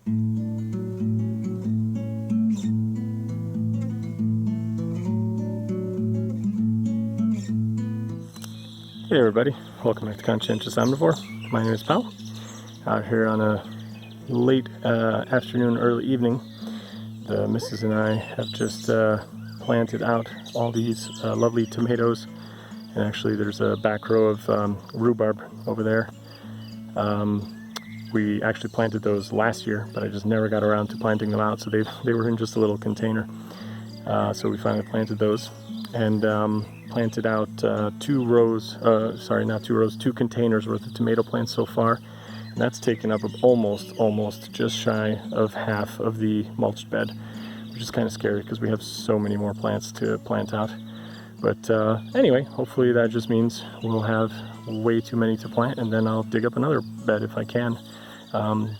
Hey everybody, welcome back to Conscientious Omnivore. My name is Pal. Out here on a late afternoon, early evening, the missus and I have just planted out all these lovely tomatoes. And actually there's a back row of rhubarb over there. We actually planted those last year, but I just never got around to planting them out, so they were in just a little container. So we finally planted those, and planted out two containers worth of tomato plants so far. And that's taken up almost just shy of half of the mulched bed, which is kind of scary because we have so many more plants to plant out. But anyway, hopefully that just means we'll have way too many to plant, and then I'll dig up another bed if I can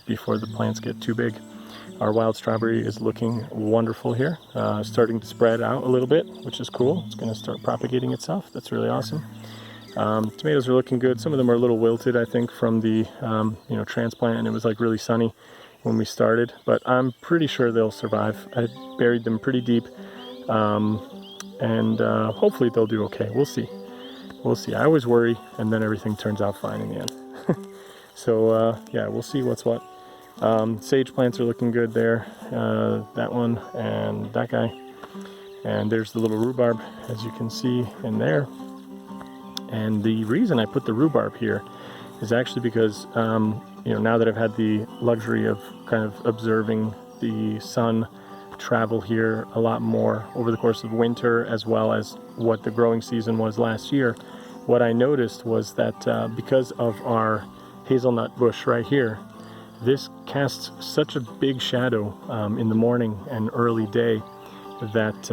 before the plants get too big. Our wild strawberry is looking wonderful here, starting to spread out a little bit, which is cool. It's going to start propagating itself. That's really awesome. Tomatoes are looking good. Some of them are a little wilted, I think, from the transplant, and it was like really sunny when we started, but I'm pretty sure they'll survive. I buried them pretty deep, and hopefully they'll do okay. We'll see. I always worry, and then everything turns out fine in the end. So yeah, we'll see what's what. Sage plants are looking good there, that one and that guy, and there's the little rhubarb, as you can see in there. And the reason I put the rhubarb here is actually because now that I've had the luxury of kind of observing the sun travel here a lot more over the course of winter, as well as what the growing season was last year, what I noticed was that because of our hazelnut bush right here, this casts such a big shadow in the morning and early day that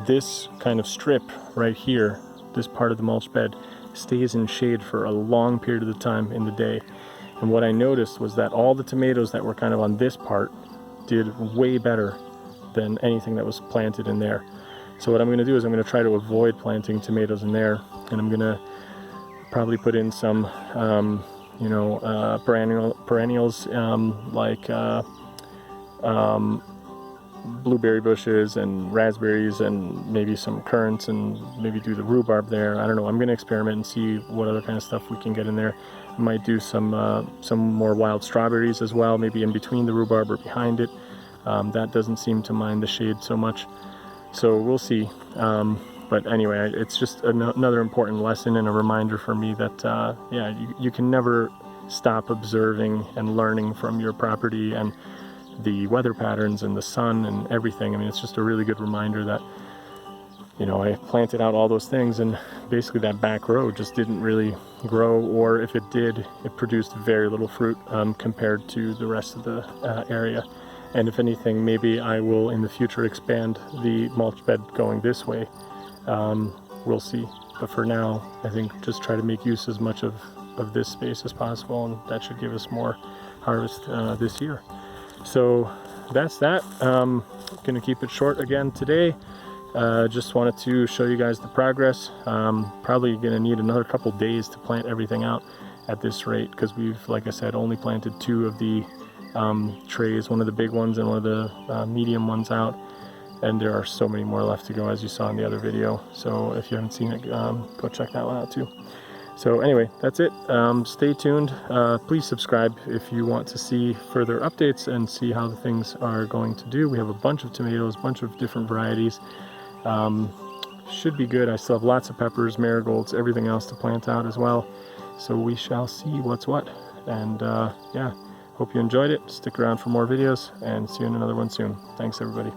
this kind of strip right here, this part of the mulch bed, stays in shade for a long period of time in the day. And what I noticed was that all the tomatoes that were kind of on this part did way better than anything that was planted in there. So what I'm going to do is I'm going to try to avoid planting tomatoes in there, and I'm going to probably put in some perennials like blueberry bushes and raspberries, and maybe some currants, and maybe do the rhubarb there. I don't know. I'm going to experiment and see what other kind of stuff we can get in there. I might do some more wild strawberries as well, maybe in between the rhubarb or behind it. That doesn't seem to mind the shade so much. So we'll see. But anyway, it's just another important lesson and a reminder for me that you can never stop observing and learning from your property and the weather patterns and the sun and everything. I mean, it's just a really good reminder that, I planted out all those things, and basically that back row just didn't really grow, or if it did, it produced very little fruit compared to the rest of the area. And if anything, maybe I will in the future expand the mulch bed going this way. We'll see. But for now, I think just try to make use as much of this space as possible, and that should give us more harvest this year. So that's that. Gonna keep it short again today. Just wanted to show you guys the progress. Probably gonna need another couple days to plant everything out at this rate, because we've, like I said, only planted 2 of the trays, one of the big ones and one of the medium ones out, and there are so many more left to go, as you saw in the other video. So if you haven't seen it, go check that one out too. So anyway, that's it. Stay tuned. Please subscribe if you want to see further updates and see how the things are going to do. We have a bunch of tomatoes, a bunch of different varieties. Should be good. I still have lots of peppers, marigolds, everything else to plant out as well. So we shall see what's what. And yeah, hope you enjoyed it. Stick around for more videos, and see you in another one soon. Thanks everybody.